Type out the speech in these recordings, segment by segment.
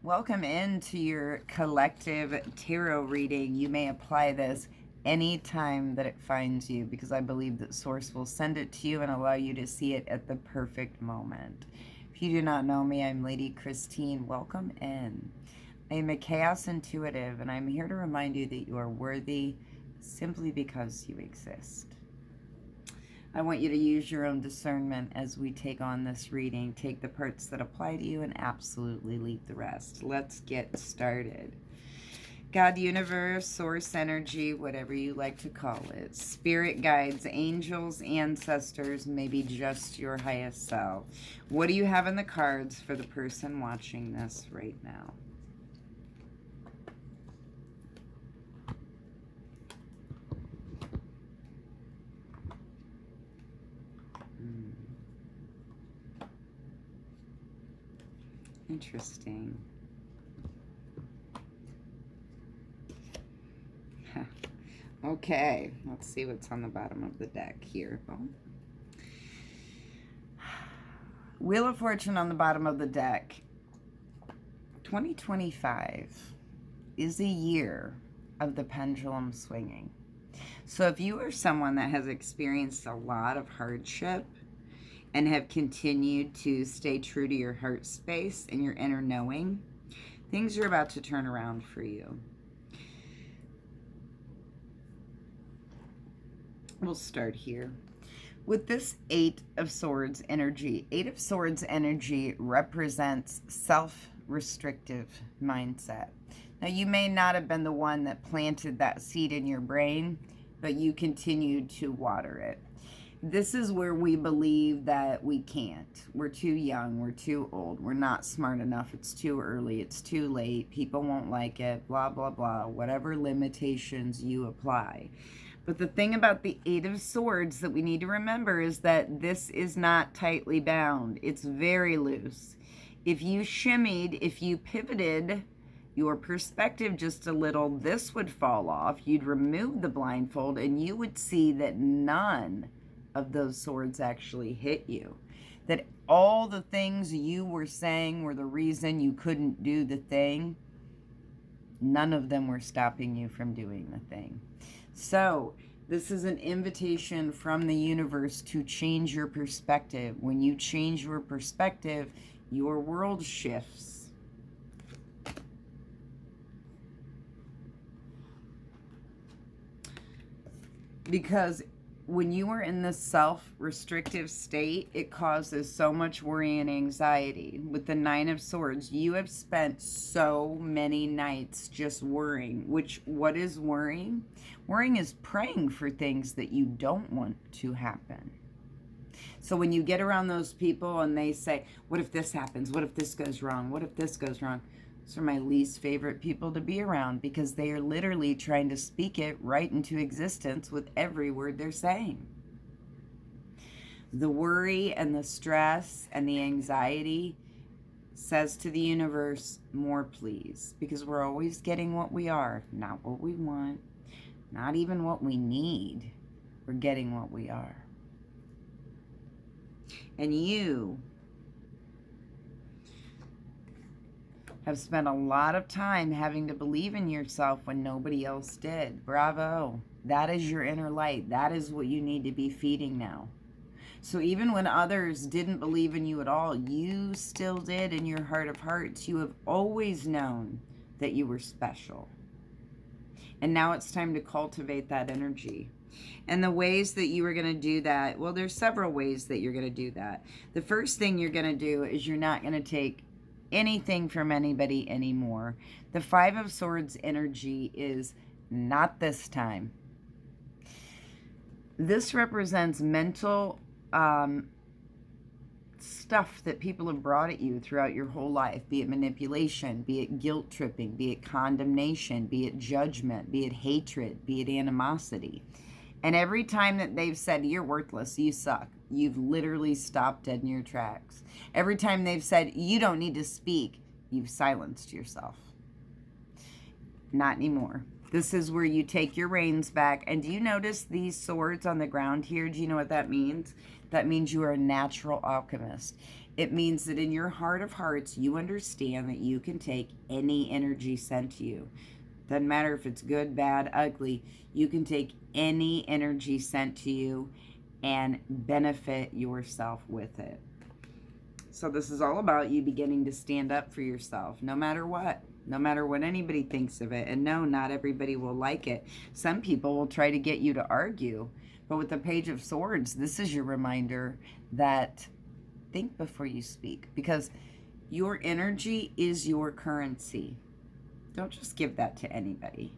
Welcome into your collective tarot reading. You may apply this anytime that it finds you because I believe that Source will send it to you and allow you to see it at the perfect moment. If you do not know me, I'm Lady Christine. Welcome in. I am a chaos intuitive and I'm here to remind you that you are worthy simply because you exist. I want you to use your own discernment as we take on this reading. Take the parts that apply to you and absolutely leave the rest. Let's get started. God, universe, source energy, whatever you like to call it, spirit guides, angels, ancestors, maybe just your highest self. What do you have in the cards for the person watching this right now? Interesting. Okay, let's see what's on the bottom of the deck here. Wheel of Fortune on the bottom of the deck. 2025 is a year of the pendulum swinging. So if you are someone that has experienced a lot of hardship and have continued to stay true to your heart space and your inner knowing, things are about to turn around for you. We'll start here with this Eight of Swords energy. Eight of Swords energy represents self-restrictive mindset. Now, you may not have been the one that planted that seed in your brain, but you continued to water it. This is where we believe that we can't. We're too young. We're too old. We're not smart enough. It's too early. It's too late. People won't like it. Blah, blah, blah. Whatever limitations you apply. But the thing about the Eight of Swords that we need to remember is that this is not tightly bound. It's very loose. If you shimmied, if you pivoted your perspective just a little, this would fall off. You'd remove the blindfold and you would see that none of those swords actually hit you. That all the things you were saying were the reason you couldn't do the thing, none of them were stopping you from doing the thing. So this is an invitation from the universe to change your perspective. When you change your perspective, your world shifts. Because when you are in this self-restrictive state, it causes so much worry and anxiety. With the Nine of Swords, you have spent so many nights just worrying. What is worrying? Worrying is praying for things that you don't want to happen. So when you get around those people and they say, what if this happens? What if this goes wrong? What if this goes wrong? Those are my least favorite people to be around because they are literally trying to speak it right into existence with every word they're saying. The worry and the stress and the anxiety says to the universe, more please, because we're always getting what we are, not what we want, not even what we need. We're getting what we are. And you have spent a lot of time having to believe in yourself when nobody else did. Bravo. That is your inner light. That is what you need to be feeding now. So even when others didn't believe in you at all, you still did in your heart of hearts. You have always known that you were special. And now it's time to cultivate that energy. And the ways that you are going to do that, well, there's several ways that you're going to do that. The first thing you're going to do is you're not going to take anything from anybody anymore. The Five of Swords energy is not this time. This represents mental stuff that people have brought at you throughout your whole life, be it manipulation, be it guilt tripping, be it condemnation, be it judgment, be it hatred, be it animosity. And every time that they've said, you're worthless, you suck, you've literally stopped dead in your tracks. Every time they've said, you don't need to speak, you've silenced yourself. Not anymore. This is where you take your reins back. And do you notice these swords on the ground here? Do you know what that means? That means you are a natural alchemist. It means that in your heart of hearts, you understand that you can take any energy sent to you. Doesn't matter if it's good, bad, ugly. You can take any energy sent to you and benefit yourself with it. So this is all about you beginning to stand up for yourself, no matter what. No matter what anybody thinks of it. And no, not everybody will like it. Some people will try to get you to argue. But with the Page of Swords, this is your reminder that think before you speak. Because your energy is your currency. Don't just give that to anybody.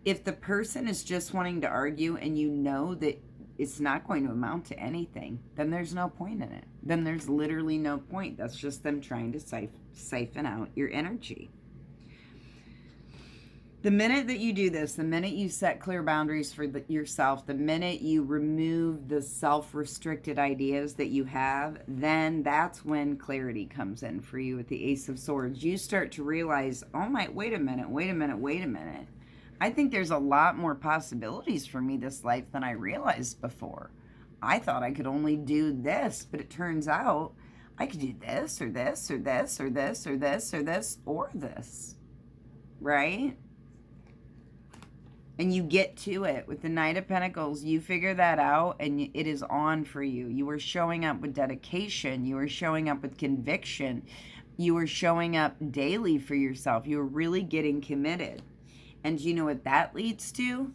If the person is just wanting to argue and you know that it's not going to amount to anything, then there's no point in it. Then there's literally no point. That's just them trying to siphon out your energy. The minute that you do this, the minute you set clear boundaries for yourself, the minute you remove the self-restricted ideas that you have, then that's when clarity comes in for you with the Ace of Swords. You start to realize, oh my, wait a minute. I think there's a lot more possibilities for me this life than I realized before. I thought I could only do this, but it turns out I could do this or this or this or this or this or this or this, right? And you get to it. With the Knight of Pentacles, you figure that out and it is on for you. You are showing up with dedication. You are showing up with conviction. You are showing up daily for yourself. You are really getting committed. And you know what that leads to?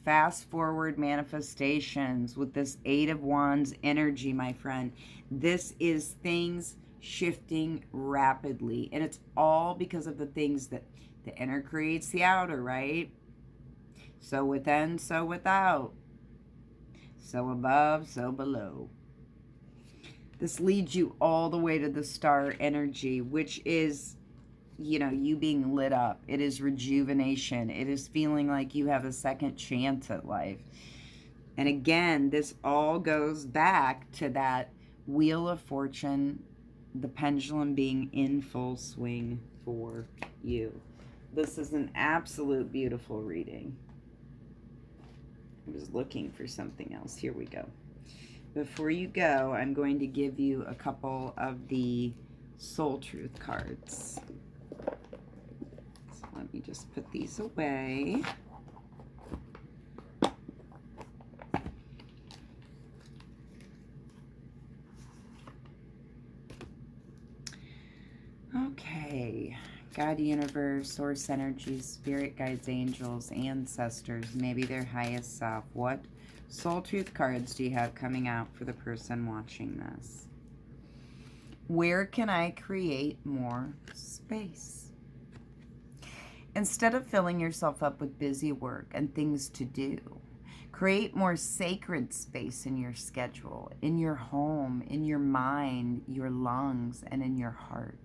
Fast forward manifestations with this Eight of Wands energy, my friend. This is things shifting rapidly. And it's all because of the things that the inner creates the outer, right? So within, so without. So above, so below. This leads you all the way to the star energy, which is, you know, you being lit up. It is rejuvenation. It is feeling like you have a second chance at life. And again, this all goes back to that Wheel of Fortune, the pendulum being in full swing for you. This is an absolute beautiful reading. I was looking for something else. Here we go. Before you go, I'm going to give you a couple of the Soul Truth cards. So let me just put these away. Okay. God, universe, source energy, spirit guides, angels, ancestors, maybe their highest self. What soul truth cards do you have coming out for the person watching this? Where can I create more space? Instead of filling yourself up with busy work and things to do, create more sacred space in your schedule, in your home, in your mind, your lungs, and in your heart.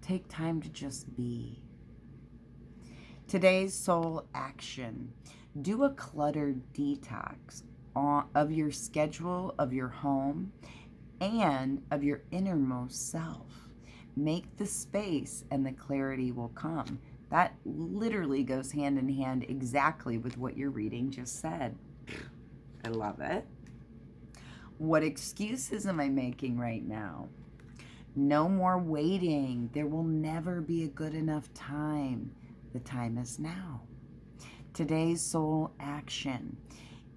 Take time to just be. Today's soul action. Do a cluttered detox of your schedule, of your home, and of your innermost self. Make the space and the clarity will come. That literally goes hand in hand exactly with what your reading just said. I love it. What excuses am I making right now? No more waiting. There will never be a good enough time. The time is now. Today's soul action.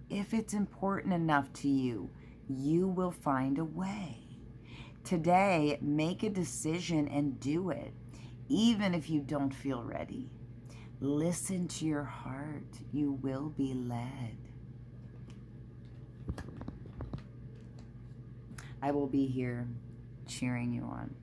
If it's important enough to you, you will find a way. Today, make a decision and do it, even if you don't feel ready. Listen to your heart. You will be led. I will be here cheering you on.